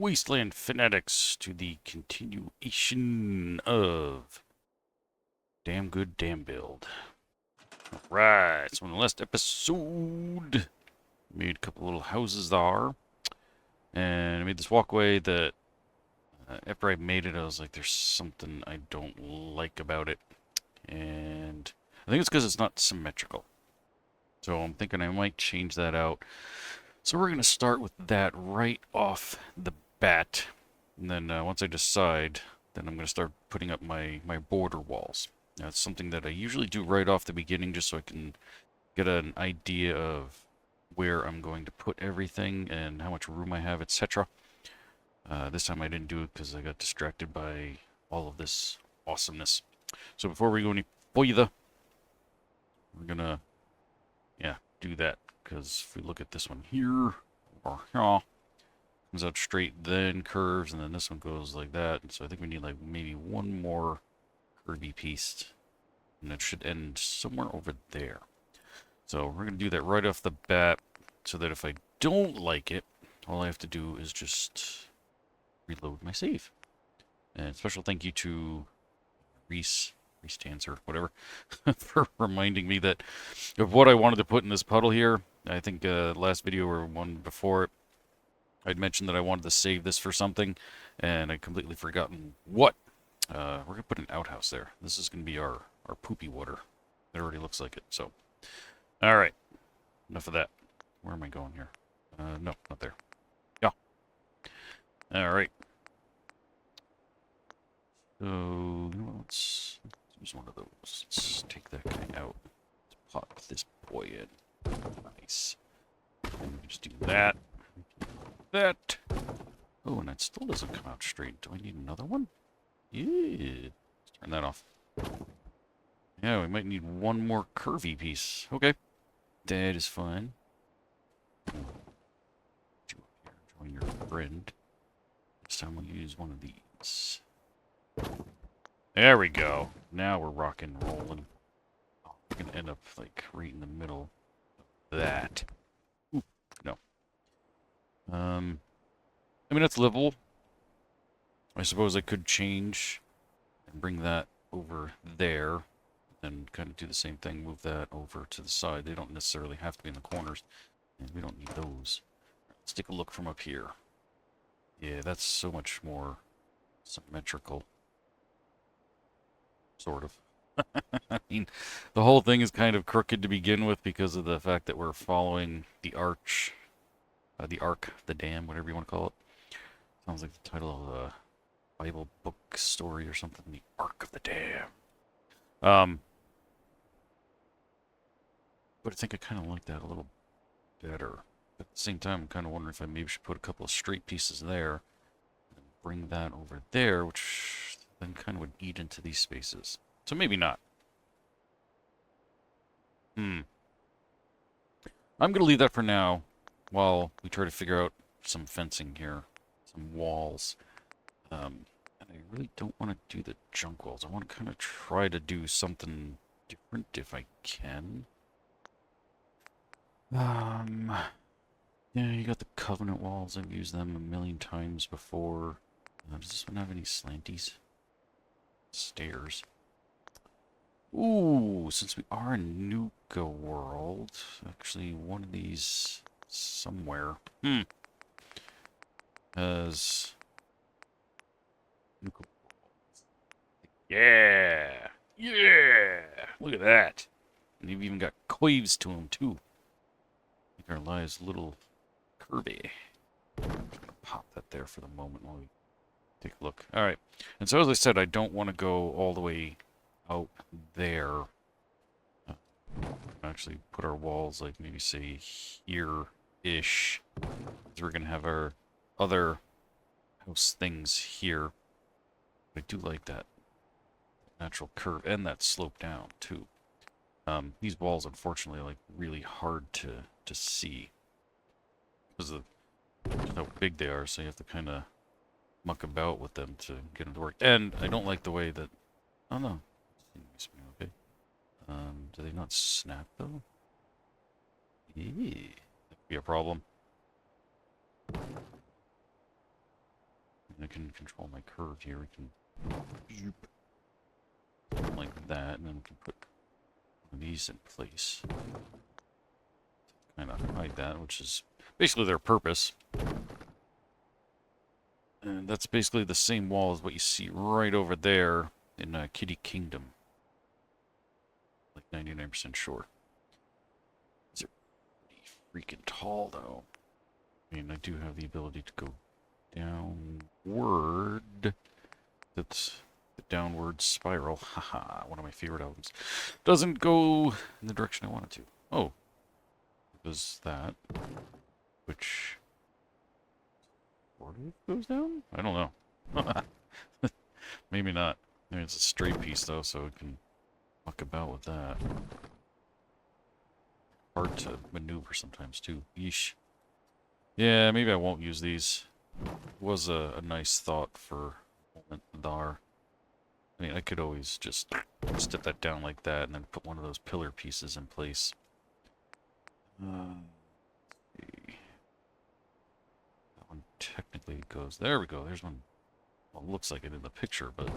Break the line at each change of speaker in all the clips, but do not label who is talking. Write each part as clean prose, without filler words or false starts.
Wasteland Fanatics to the continuation of Damn Good Damn Build. Alright, so in the last episode, made a couple little houses there, and I made this walkway that after I made it, I was like, there's something I don't like about it, and I think it's because it's not symmetrical. So I'm thinking I might change that out. So we're going to start with that right off the bat. And then once I decide, then I'm going to start putting up my border walls. Now, it's something that I usually do right off the beginning just so I can get an idea of where I'm going to put everything and how much room I have, etc. This time I didn't do it because I got distracted by all of this awesomeness. So before we go any further, we're going to, do that. Because if we look at this one here, or here, comes out straight, then curves, and then this one goes like that. And so I think we need like maybe one more curvy piece, and it should end somewhere over there. So we're going to do that right off the bat, so that if I don't like it, all I have to do is just reload my save. And special thank you to Reese Tanzer, whatever, for reminding me that of what I wanted to put in this puddle here. I think last video or one before it, I'd mentioned that I wanted to save this for something, and I'd completely forgotten what. We're going to put an outhouse there. This is going to be our poopy water. It already looks like it, so. Alright, enough of that. Where am I going here? No, not there. Yeah. Alright. So, let's use one of those. Let's take that guy out. Let's pop this boy in. Nice. And just do that. That. Oh, and it still doesn't come out straight. Do I need another one? Yeah. Let's turn that off. Yeah, we might need one more curvy piece. Okay. That is fine. Join your friend. This time we'll use one of these. There we go. Now we're rocking and rolling. Oh, we're gonna end up like right in the middle of that. Ooh, no. I mean that's livable. I suppose I could change and bring that over there, and kind of do the same thing. Move that over to the side. They don't necessarily have to be in the corners, and we don't need those. Let's take a look from up here. Yeah, that's so much more symmetrical. Sort of. I mean, the whole thing is kind of crooked to begin with because of the fact that we're following the arch, the dam, whatever you want to call it. Sounds like the title of a Bible book story or something. The Ark of the Dam. But I think I kind of like that a little better. At the same time, I'm kind of wondering if I maybe should put a couple of straight pieces there and bring that over there, which then kind of would eat into these spaces. So maybe not. I'm going to leave that for now while we try to figure out some fencing here, some walls. And I really don't want to do the junk walls. I want to kind of try to do something different if I can. Yeah, you got the Covenant walls. I've used them a million times before. Does this one have any slanties? Stairs. Ooh, since we are in Nuka world, actually one of these somewhere has Nuka. Yeah, look at that. And you've even got quaves to them too. Make our lives a little curvy. I'm gonna pop that there for the moment while we take a look. All right, and so as I said, I don't want to go all the way out there. Actually put our walls like maybe say here-ish. So we're gonna have our other house things here. I do like that natural curve and that slope down too. These walls unfortunately are like really hard to see because of how big they are, so you have to kind of muck about with them to get them to work. And I don't like the way that, oh no, okay. Do they not snap though? Yeah, that could be a problem. I can control my curve here. We can zoop like that, and then we can put one of these in place. Kind of hide that, which is basically their purpose. And that's basically the same wall as what you see right over there in Kitty Kingdom. Like 99% sure. These are pretty freaking tall, though. I mean, I do have the ability to go downward. That's the downward spiral. Haha, one of my favorite albums. Doesn't go in the direction I want it to. Oh. It was that. Which... goes down? I don't know. Maybe not. Maybe it's a straight piece, though, so we can muck about with that. Hard to maneuver sometimes, too. Yeesh. Yeah, maybe I won't use these. It was a nice thought for a moment there. I mean, I could always just step that down like that and then put one of those pillar pieces in place. Let's see. That one technically goes... There we go. There's one. Well, it looks like it in the picture, but in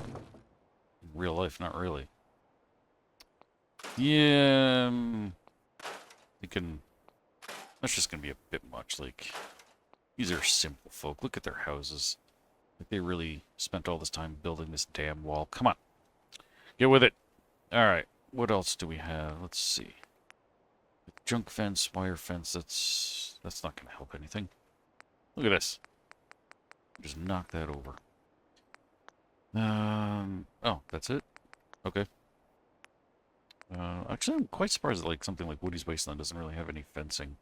real life, not really. Yeah, you can... That's just gonna be a bit much. Like, these are simple folk. Look at their houses. Like, they really spent all this time building this damn wall. Come on. Get with it. Alright. What else do we have? Let's see. Junk fence, wire fence. That's not gonna help anything. Look at this. Just knock that over. Oh, that's it? Okay. Actually, I'm quite surprised that, like, something like Woody's Wasteland doesn't really have any fencing.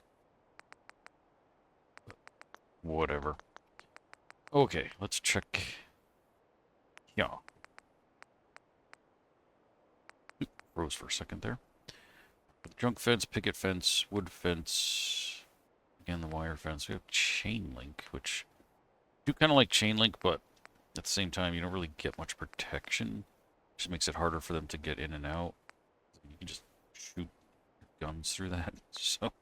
Whatever. Okay, let's check. Yeah. Froze for a second there. Junk fence, picket fence, wood fence. Again, the wire fence. We have chain link, which I do kind of like chain link, but at the same time, you don't really get much protection. Just makes it harder for them to get in and out. You can just shoot guns through that. So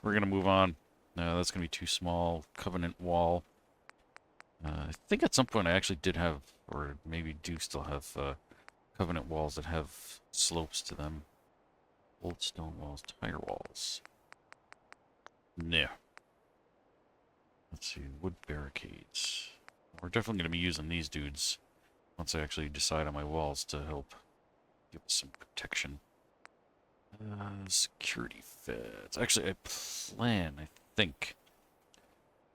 we're gonna move on. That's gonna be too small. Covenant wall. I think at some point I actually did have, or maybe do still have, covenant walls that have slopes to them. Old stone walls, tire walls. Yeah. Let's see, wood barricades. We're definitely going to be using these dudes once I actually decide on my walls to help give us some protection. Security fence. Actually, I plan, I think,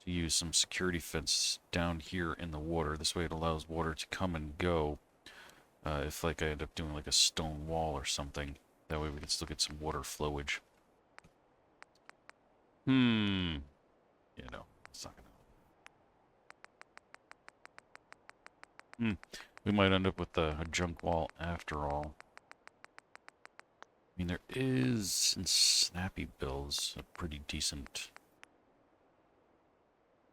to use some security fence down here in the water. This way it allows water to come and go. If, like, I end up doing, like, a stone wall or something. That way we can still get some water flowage. You know, it's not gonna... We might end up with a junk wall after all. I mean, there is, in Snappy builds, a pretty decent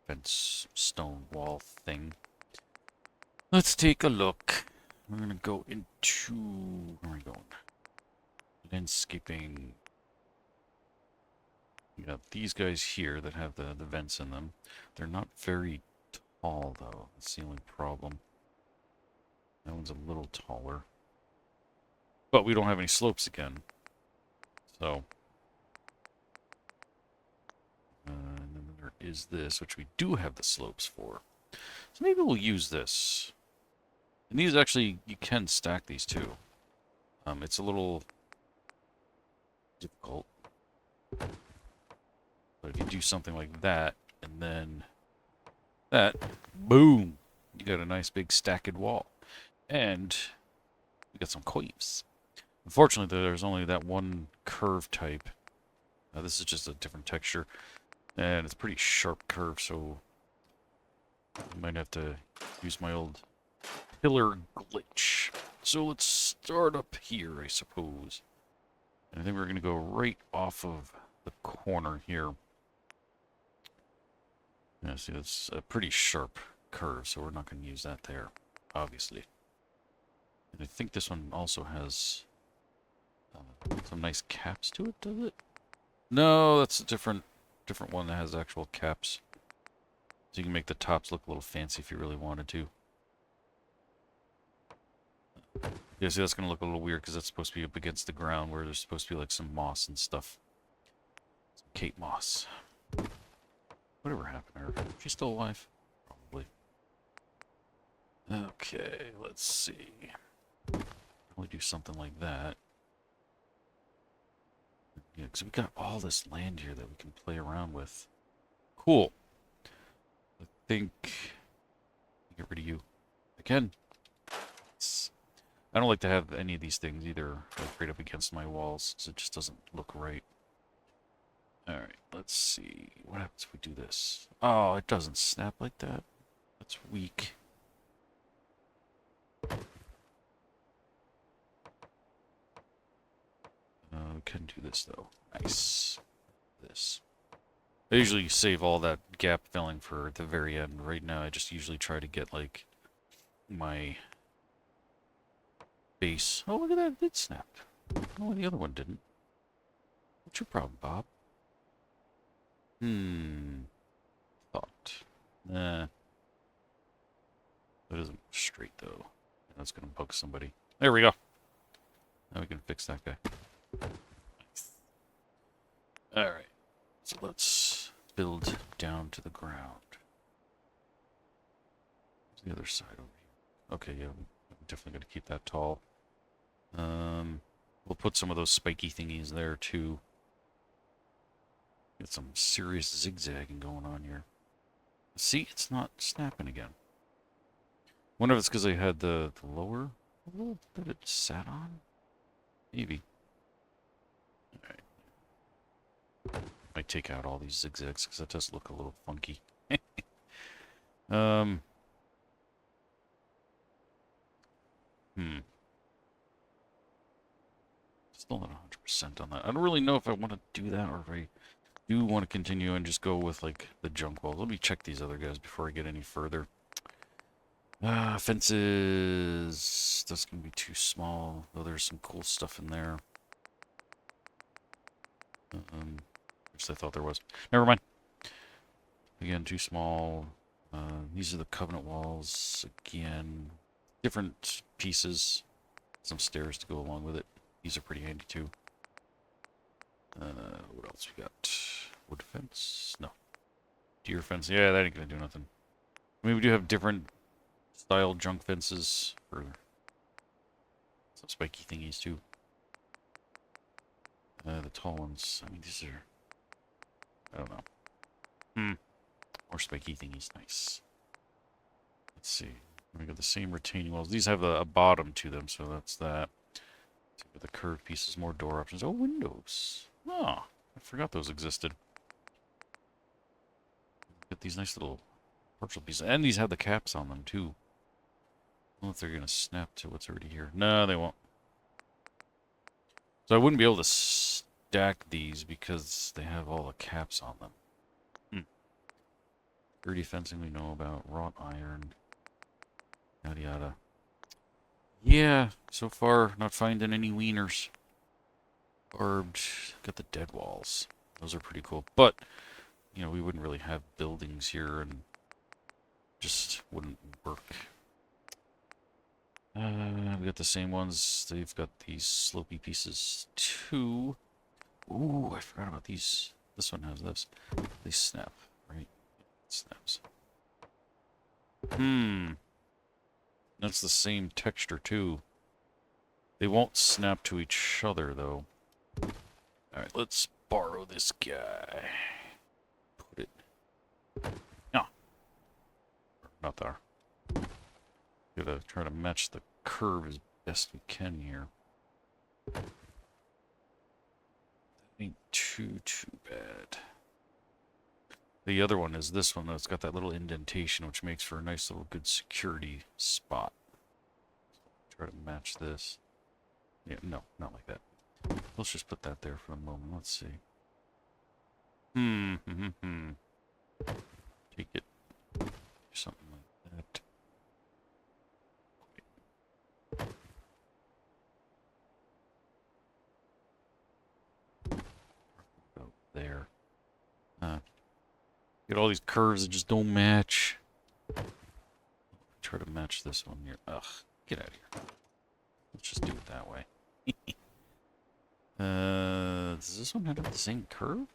fence stone wall thing. Let's take a look. We're gonna go into... Where are we going? Landscaping. You got these guys here that have the vents in them. They're not very tall, though. That's the only problem. That one's a little taller. But we don't have any slopes again. So. And then there is this, which we do have the slopes for. So maybe we'll use this. And these actually, you can stack these too. It's a little difficult. But if you do something like that, and then that, boom, you got a nice big stacked wall. And we got some coves. Unfortunately, there's only that one curve type. This is just a different texture. And it's a pretty sharp curve, so I might have to use my old pillar glitch. So let's start up here, I suppose. And I think we're going to go right off of the corner here. Yeah, see, that's a pretty sharp curve, so we're not going to use that there, obviously. And I think this one also has some nice caps to it, does it? No, that's a different one that has actual caps. So you can make the tops look a little fancy if you really wanted to. Yeah, see, that's going to look a little weird because that's supposed to be up against the ground where there's supposed to be like some moss and stuff. Some Kate Moss. Whatever happened to her? She's still alive? Probably. Okay, let's see. Probably do something like that. Yeah, because we got all this land here that we can play around with. Cool. I think... Get rid of you. I can. I don't like to have any of these things either like right up against my walls, so it just doesn't look right. Alright, let's see. What happens if we do this? Oh, it doesn't snap like that. That's weak. We can do this, though. Nice. This. I usually save all that gap filling for the very end. Right now, I just usually try to get, like, my base. Oh, look at that. It snapped. Oh, the other one didn't. What's your problem, Bob? Thought. Nah. That isn't straight, though. That's going to bug somebody. There we go. Now we can fix that guy. Nice. Alright. So let's build down to the ground. Where's the other side over here? Okay, yeah. I'm definitely going to keep that tall. We'll put some of those spiky thingies there, too. Get some serious zigzagging going on here. See, it's not snapping again. Wonder if it's because I had the lower level that it sat on? Maybe. Alright. Might take out all these zigzags because that does look a little funky. Still not 100% on that. I don't really know if I want to do that or if I do want to continue and just go with, like, the junk walls. Let me check these other guys before I get any further. Fences. That's going to be too small, though there's some cool stuff in there. Which I thought there was. Never mind. Again, too small. These are the covenant walls. Again, different pieces. Some stairs to go along with it. These are pretty handy, too. What else we got? Wood fence? No. Deer fence? Yeah, that ain't gonna do nothing. I mean, we do have different style junk fences for some spiky thingies, too. The tall ones. I mean, these are... I don't know. More spiky thingies. Nice. Let's see. We got the same retaining walls. These have a bottom to them, so that's that. With the curved pieces, more door options. Oh, windows. Oh, I forgot those existed. Get these nice little partial pieces. And these have the caps on them, too. I don't know if they're going to snap to what's already here. No, they won't. So I wouldn't be able to stack these because they have all the caps on them. Dirty fencing we know about. Wrought iron. Yada yada. Yeah, so far not finding any wieners. Barbed. Got the dead walls. Those are pretty cool. But, you know, we wouldn't really have buildings here and just wouldn't work. We got the same ones. They've got these slopey pieces too. Ooh, I forgot about these. This one has this. They snap, right? It snaps. That's the same texture too. They won't snap to each other though. Alright, let's borrow this guy. Put it. No. Not there. Gotta try to match the curve as best we can here. That ain't too bad. The other one is this one that's got that little indentation, which makes for a nice little good security spot. Try to match this. Yeah, no, not like that. Let's just put that there for a moment. Let's see. Take it. Do something like that. About there. Get all these curves that just don't match. Try to match this one here. Ugh, get out of here. Let's just do it that way. Does this one have the same curve?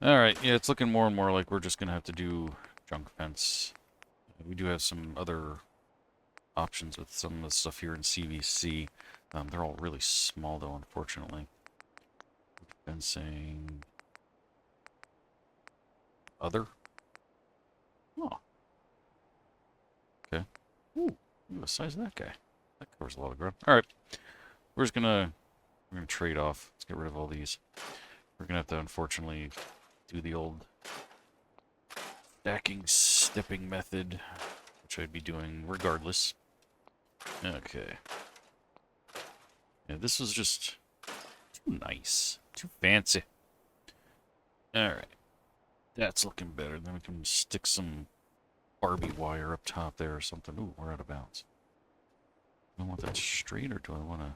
Alright, yeah, it's looking more and more like we're just gonna have to do junk fence. We do have some other options with some of the stuff here in CVC. They're all really small though, unfortunately. Fencing. Other? Oh. Okay. Ooh, look at the size of that guy. That covers a lot of ground. Alright. We're gonna trade off. Let's get rid of all these. We're gonna have to unfortunately do the old stacking stepping method, which I'd be doing regardless. Okay. Yeah, this was just too nice. Too fancy. Alright. That's looking better. Then we can stick some Barbie wire up top there or something. Ooh, we're out of bounds. Do I want that straight or do I want to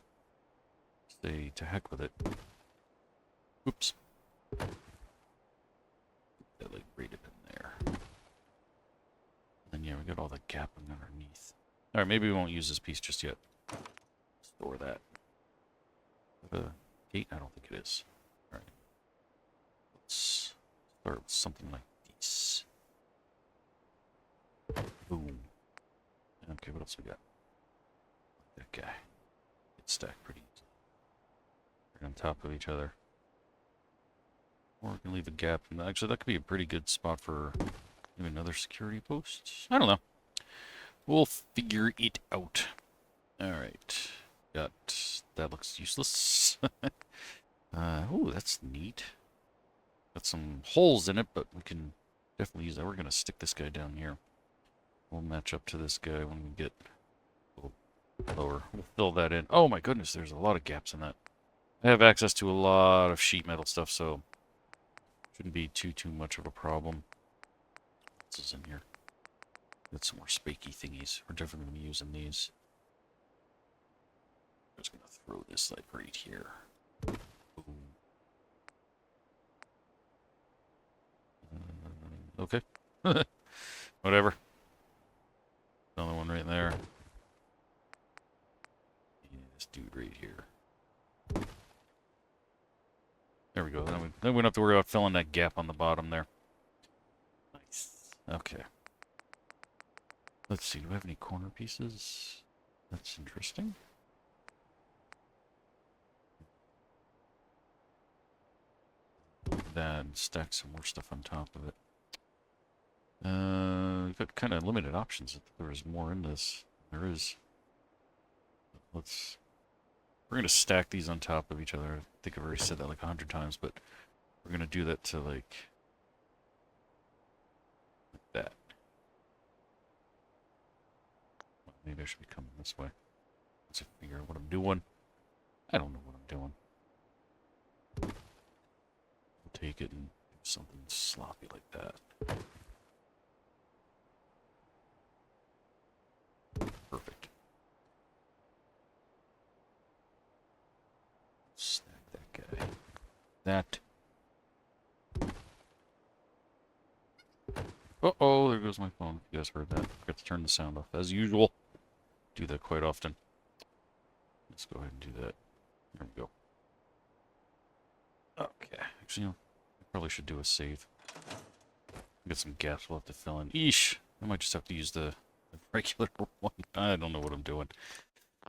stay to heck with it? Oops. That like right up in there. And yeah, we got all the gapping underneath. Alright, maybe we won't use this piece just yet. Store that. A gate? I don't think it is. Alright. Let's start with something like this. Boom. Okay, what else we got? That guy. It's stacked pretty easy. Right on top of each other. Or we can leave a gap. And actually, that could be a pretty good spot for maybe another security post. I don't know. We'll figure it out. Alright. That looks useless. Oh, that's neat. Got some holes in it, but we can definitely use that. We're going to stick this guy down here. We'll match up to this guy when we get a little lower. We'll fill that in. Oh my goodness, there's a lot of gaps in that. I have access to a lot of sheet metal stuff, so shouldn't be too much of a problem. What's this in here? Got some more spaky thingies. We're definitely going to be using these. I'm just going to throw this like right here. Boom. Okay. Whatever. Another one right there. Yeah, this dude right here. There we go. Then we don't have to worry about filling that gap on the bottom there. Nice. Okay. Let's see. Do we have any corner pieces? That's interesting. That and stack some more stuff on top of it. We've got kind of limited options. If there is more in this, there is. We're going to stack these on top of each other. I think I've already said that like 100 times, but we're going to do that to like that. Maybe I should be coming this way. Let's figure out what I'm doing. I don't know what I'm doing. We'll take it and do something sloppy like that. Perfect. Stack that guy. That. Uh-oh, there goes my phone. You guys heard that. Forgot to turn the sound off. As usual. Do that quite often. Let's go ahead and do that. There we go. Okay. Actually, I probably should do a save. Got some gaps we'll have to fill in. Eesh. I might just have to use the regular one. I don't know what I'm doing.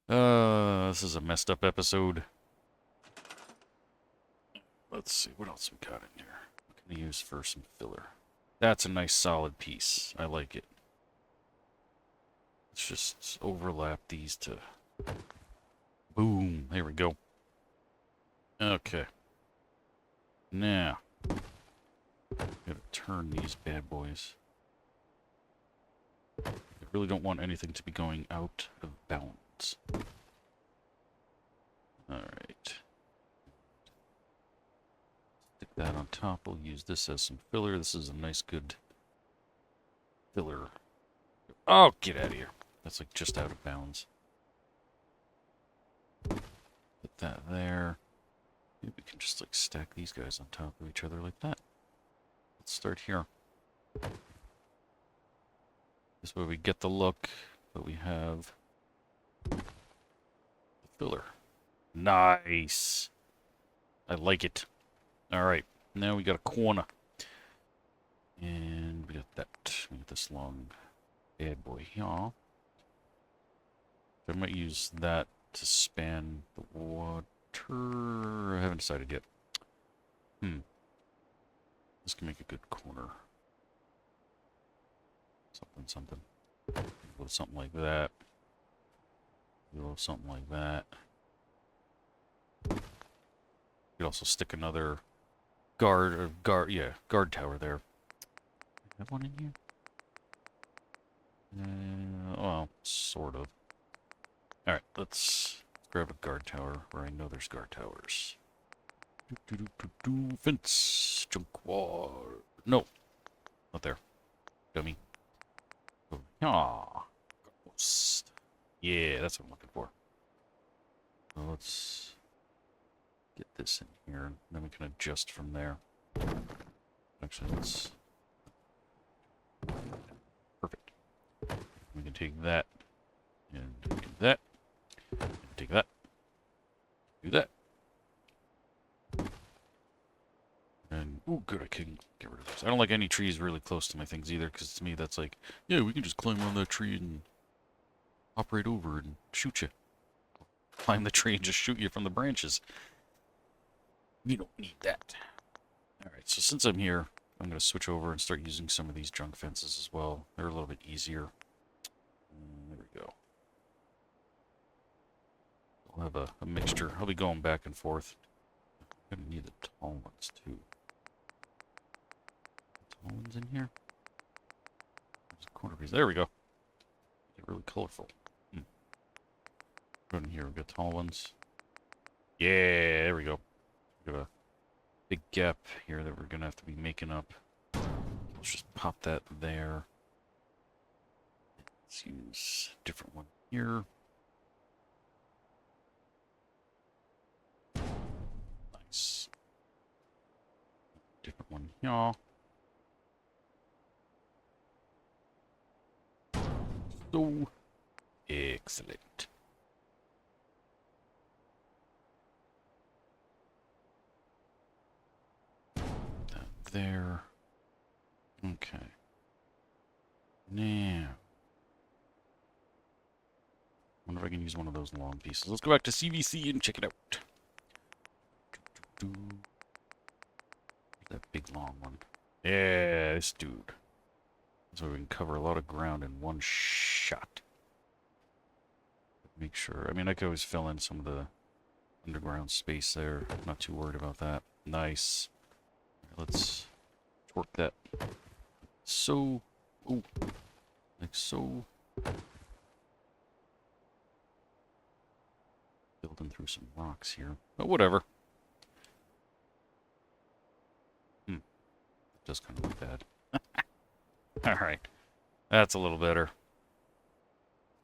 This is a messed up episode. Let's see, what else we got in here? What can I use for some filler? That's a nice solid piece. I like it. Let's just overlap these to... Boom. There we go. Okay. Now, gotta turn these bad boys. I really don't want anything to be going out of bounds. Alright. Stick that on top. We'll use this as some filler. This is a nice, good filler. Oh, get out of here. That's like just out of bounds. Put that there. Maybe we can just like stack these guys on top of each other like that. Let's start here. This way we get the look, but we have the filler. Nice. I like it. All right, now we got a corner. And we got that. We got this long bad boy here. I might use that to span the water. I haven't decided yet. This can make a good corner. Something. A little something like that. A little something like that. You could also stick another guard tower there. Have one in here? Well, sort of. Alright, let's grab a guard tower where I know there's guard towers. Fence. Junk wall. No. Not there. Dummy. Ah. Yeah, that's what I'm looking for. So let's get this in here, and then we can adjust from there. Actually, let's... Perfect. We can take that, and do that, and take that, do that. And, oh good, I can get rid of this. I don't like any trees really close to my things either, because to me that's like, yeah, we can just climb on that tree and hop right over and shoot you. Climb the tree and just shoot you from the branches. You don't need that. Alright, so since I'm here, I'm going to switch over and start using some of these junk fences as well. They're a little bit easier. There we go. I'll have a mixture. I'll be going back and forth. I'm going to need the tall ones too. Tall ones in here? There's a corner piece. There we go. They're really colorful. Go in here. We've got tall ones. Yeah, there we go. We've got a big gap here that we're going to have to be making up. Let's just pop that there. Let's use a different one here. Nice. Different one here. So excellent. That there. Okay. Now. Wonder if I can use one of those long pieces. Let's go back to CVC and check it out. That big long one. Yeah, this dude. So we can cover a lot of ground in one shot. Make sure. I mean, I could always fill in some of the underground space there. Not too worried about that. Nice. Let's torque that. So. Oh. Like so. Building through some rocks here. But whatever. It does kind of look bad. Alright. That's a little better.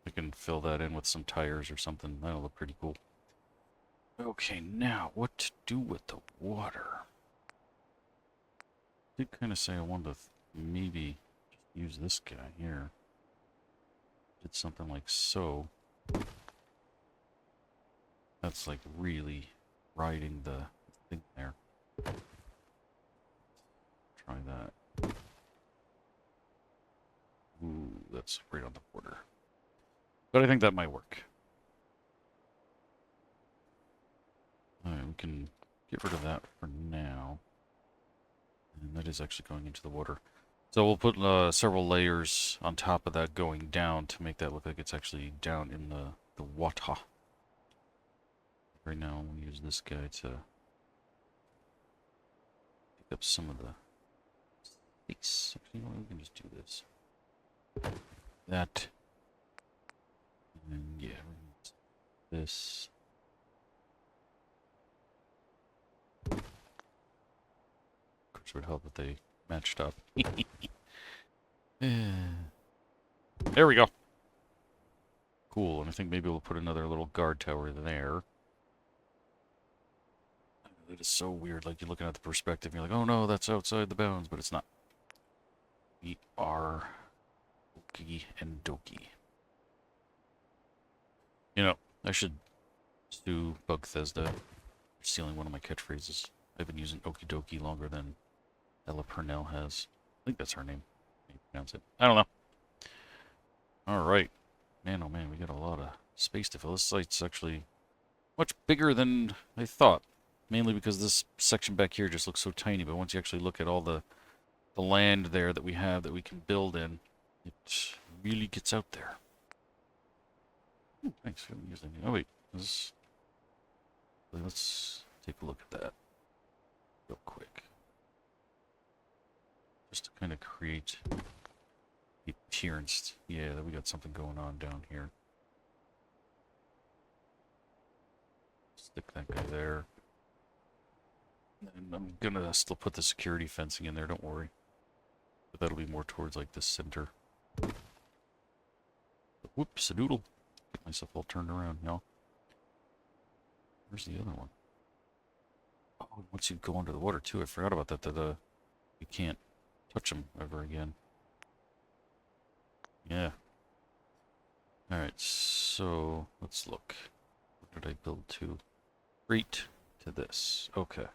We can fill that in with some tires or something. That'll look pretty cool. Okay, now what to do with the water? I did kind of say I wanted to maybe just use this guy here. Did something like so. That's like really riding the thing there. Try that. Ooh, that's right on the border. But I think that might work. Alright, we can get rid of that for now. And that is actually going into the water. So we'll put several layers on top of that going down to make that look like it's actually down in the water. Right now, I'm going to use this guy to pick up some of the space. Actually, you know what? We can just do this. That. And yeah, this. Of course, it would help if they matched up. There we go. Cool, and I think maybe we'll put another little guard tower there. It is so weird. Like, you're looking at the perspective, and you're like, oh no, that's outside the bounds, but it's not. We are okie and dokie. You know, I should sue Bugthesda for stealing one of my catchphrases. I've been using okie dokie longer than Ella Purnell has. I think that's her name. How you pronounce it? I don't know. Alright. Man, oh man, we got a lot of space to fill. This site's actually much bigger than I thought. Mainly because this section back here just looks so tiny, but once you actually look at all the land there that we have that we can build in, it really gets out there. Ooh, thanks. Oh wait, let's take a look at that real quick. Just to kind of create the appearance, yeah, that we got something going on down here. Stick that guy there. And I'm gonna still put the security fencing in there, don't worry. But that'll be more towards like the center. Whoops, a doodle. Get myself all turned around, y'all. Where's the other one? Oh, once you go under the water too, I forgot about that, you can't touch them ever again. Yeah. Alright, so let's look. What did I build to? Straight to this. Okay.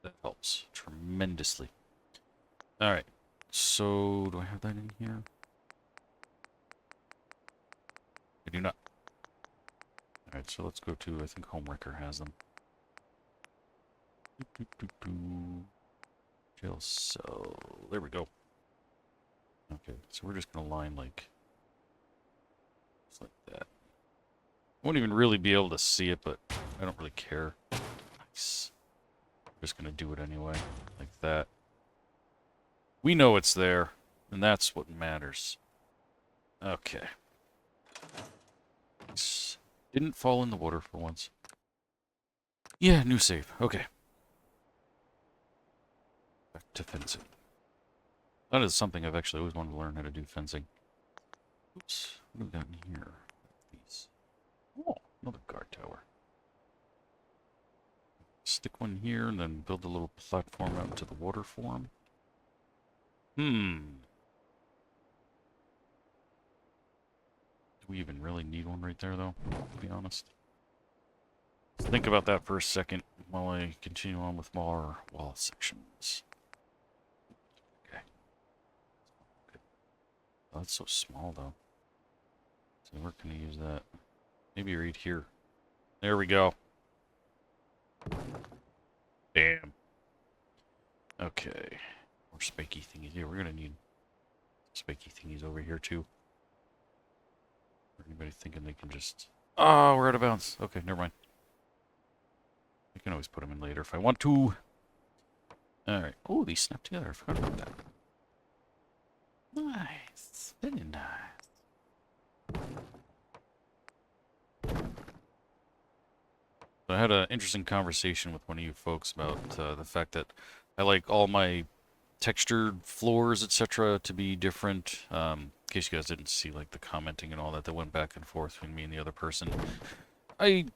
That helps tremendously. Alright, so do I have that in here? I do not. Alright, so let's go to, I think Homemaker has them. Jail cell. There we go. Okay, so we're just going to line like that. Won't even really be able to see it, but I don't really care. Nice. I'm just going to do it anyway, like that. We know it's there, and that's what matters. Okay. Didn't fall in the water for once. Yeah, new save. Okay. Back to fencing. That is something I've actually always wanted to learn how to do, fencing. Oops. What have we got in here? These. Oh, another guard tower. Stick one here and then build a little platform out into the water for him. Do we even really need one right there, though, to be honest? Let's think about that for a second while I continue on with more wall sections. Okay. Oh, that's so small, though. So where can I use that? Maybe right here. There we go. Damn. Okay. More spiky thingies. Yeah, we're gonna need spiky thingies over here, too. Anybody thinking they can just... Oh, we're out of bounds. Okay, never mind. I can always put them in later if I want to. Alright. Oh, these snap together. I forgot about that. Nice. Very nice. So I had an interesting conversation with one of you folks about the fact that I like all my textured floors, etc., to be different. In case you guys didn't see like the commenting and all that went back and forth between me and the other person. I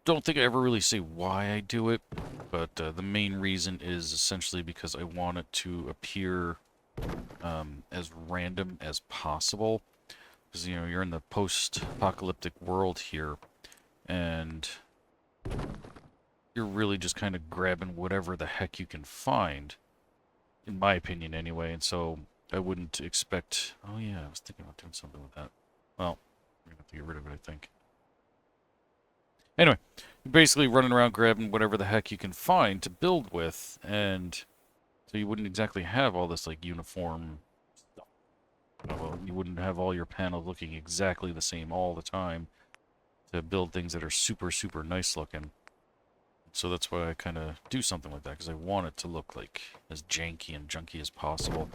don't think I ever really say why I do it, but the main reason is essentially because I want it to appear as random as possible. Because, you know, you're in the post-apocalyptic world here, and you're really just kind of grabbing whatever the heck you can find, in my opinion anyway, and so I wouldn't expect... Oh yeah, I was thinking about doing something with that. Well, we're going to have to get rid of it, I think. Anyway, you're basically running around grabbing whatever the heck you can find to build with, and so you wouldn't exactly have all this, like, uniform stuff. Well, you wouldn't have all your panels looking exactly the same all the time to build things that are super, super nice looking. So that's why I kind of do something like that, because I want it to look like as janky and junky as possible.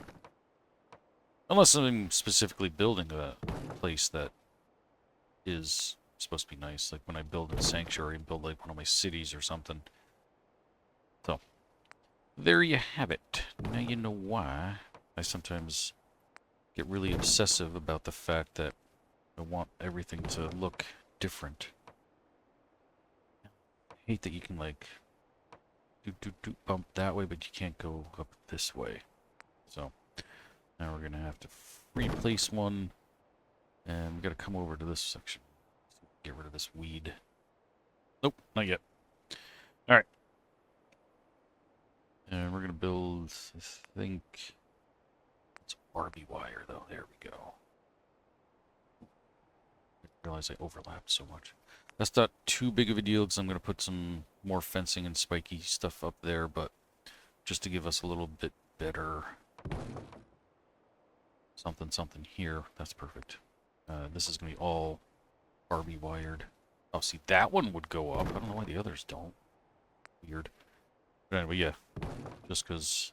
Unless I'm specifically building a place that is supposed to be nice, like when I build a sanctuary and build like one of my cities or something. So, there you have it. Now you know why I sometimes get really obsessive about the fact that I want everything to look different. I hate that you can, like, bump that way, but you can't go up this way. So now we're gonna have to replace one, and we gotta come over to this section. Get rid of this weed. Nope, not yet. All right, and we're gonna build. I think it's Barbie wire, though. There we go. I realize I overlapped so much. That's not too big of a deal because I'm going to put some more fencing and spiky stuff up there, but just to give us a little bit better something here. That's perfect. This is going to be all Barbie wired. Oh, see, that one would go up. I don't know why the others don't. Weird. But anyway, yeah. Just because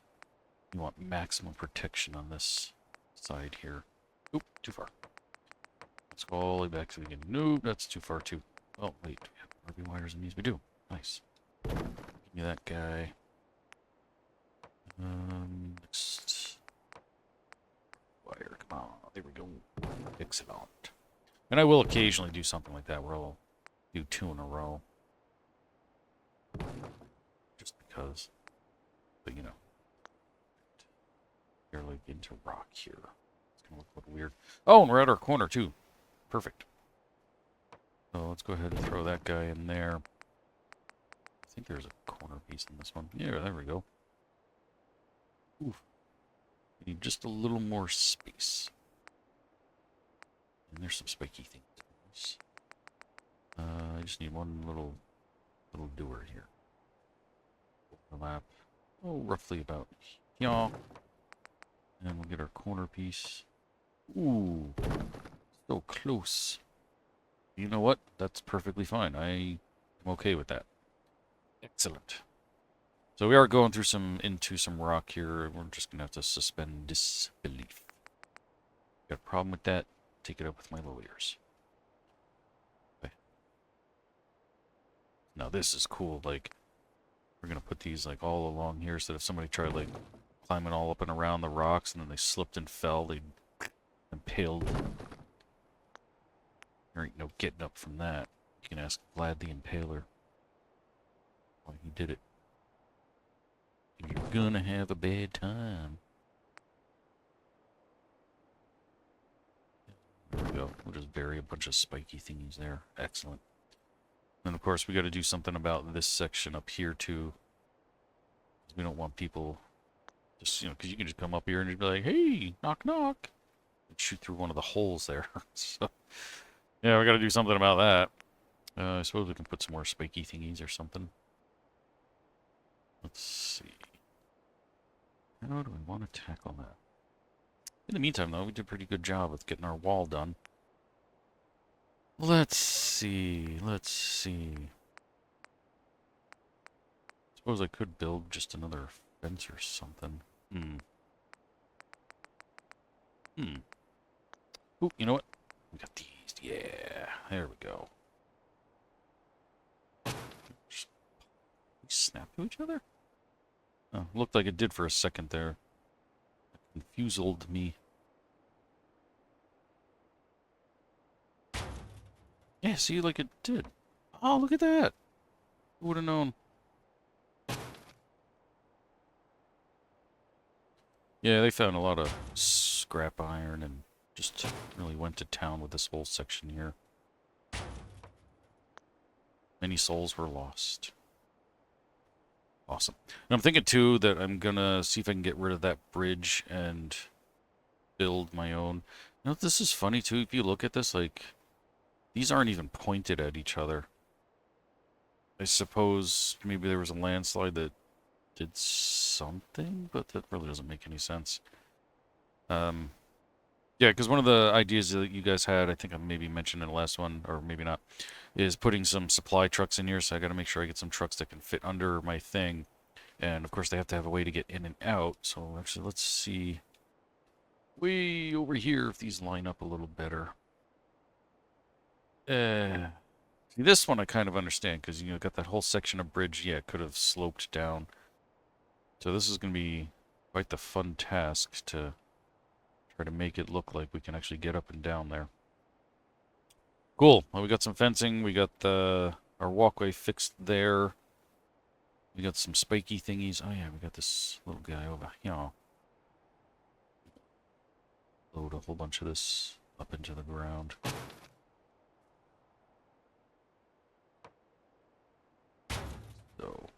you want maximum protection on this side here. Oop, too far. Let's go all the way back to the beginning. Nope, that's too far too. Oh, wait. Do we have Barbie wires in these? We do. Nice. Give me that guy. Next. Wire. Come on. There we go. Excellent. And I will occasionally do something like that where I'll do 2 in a row. Just because. But, you know. Barely into rock here. It's going to look a little weird. Oh, and we're at our corner, too. Perfect. So let's go ahead and throw that guy in there. I think there's a corner piece in this one. Yeah, there we go. Ooh. We need just a little more space. And there's some spiky things. I just need one little doer here. Overlap. Oh, roughly about here. And we'll get our corner piece. Ooh. So close. You know what? That's perfectly fine. I am okay with that. Excellent. So we are going through into some rock here. We're just gonna have to suspend disbelief. Got a problem with that? Take it up with my lawyers. Okay. Now this is cool. Like, we're gonna put these like all along here so that if somebody tried like climbing all up and around the rocks and then they slipped and fell, they impaled. There ain't no getting up from that. You can ask Vlad the Impaler why he did it. You're gonna have a bad time. There we go. We'll just bury a bunch of spiky thingies there. Excellent. And of course, we got to do something about this section up here too. We don't want people just, you know, because you can just come up here and just be like, "Hey, knock knock," and shoot through one of the holes there. So. Yeah, we gotta do something about that. I suppose we can put some more spiky thingies or something. Let's see. How do we want to tackle that? In the meantime, though, we did a pretty good job with getting our wall done. Let's see. Suppose I could build just another fence or something. Ooh, you know what? We got these. Yeah, there we go. Just snap to each other? Oh, looked like it did for a second there. It confused me. Yeah, see, like it did. Oh, look at that. Who would have known? Yeah, they found a lot of scrap iron and just really went to town with this whole section here. Many souls were lost. Awesome. And I'm thinking, too, that I'm going to see if I can get rid of that bridge and build my own. You know, this is funny, too. If you look at this, like, these aren't even pointed at each other. I suppose maybe there was a landslide that did something, but that really doesn't make any sense. Yeah, because one of the ideas that you guys had, I think I maybe mentioned in the last one, or maybe not, is putting some supply trucks in here. So I got to make sure I get some trucks that can fit under my thing. And of course, they have to have a way to get in and out. So actually, let's see way over here if these line up a little better. See, this one I kind of understand because you know got that whole section of bridge. Yeah, it could have sloped down. So this is going to be quite the fun task to try to make it look like we can actually get up and down there. Cool. Well, we got some fencing. We got our walkway fixed there. We got some spiky thingies. Oh yeah, we got this little guy over here. Load a whole bunch of this up into the ground. So.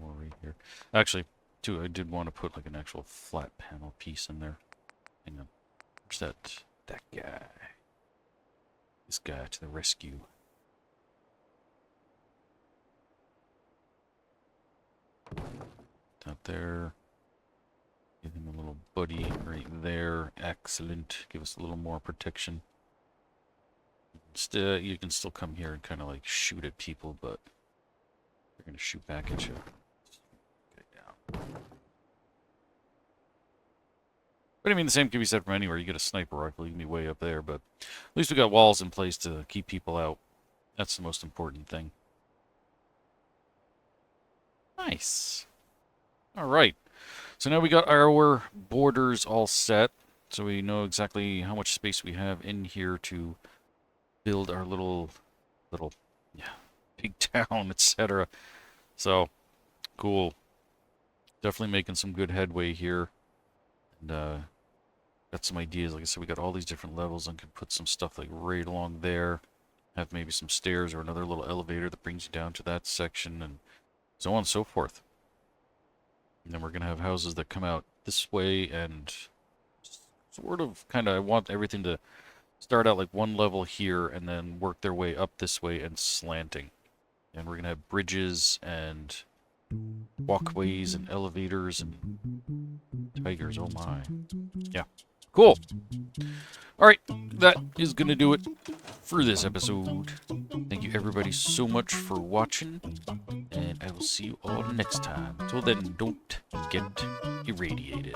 More right here. Actually, too, I did want to put like an actual flat panel piece in there. Hang on. Where's that guy? This guy to the rescue. Out there. Give him a little buddy right there. Excellent. Give us a little more protection. Still, you can still come here and kind of like shoot at people, but they're going to shoot back at you. Get down. But I mean, the same can be said from anywhere. You get a sniper rifle, you can be way up there, but at least we got walls in place to keep people out. That's the most important thing. Nice. All right. So now we got our borders all set. So we know exactly how much space we have in here to build our little, yeah, big town, etc. So, cool. Definitely making some good headway here. And, got some ideas. Like I said, we got all these different levels and can put some stuff like right along there. Have maybe some stairs or another little elevator that brings you down to that section and so on and so forth. And then we're going to have houses that come out this way and sort of kind of, I want everything to start out like one level here and then work their way up this way and slanting. And we're going to have bridges and walkways and elevators and tigers. Oh my. Yeah. Cool. Alright, that is going to do it for this episode. Thank you everybody so much for watching, and I will see you all next time. Until then, don't get irradiated.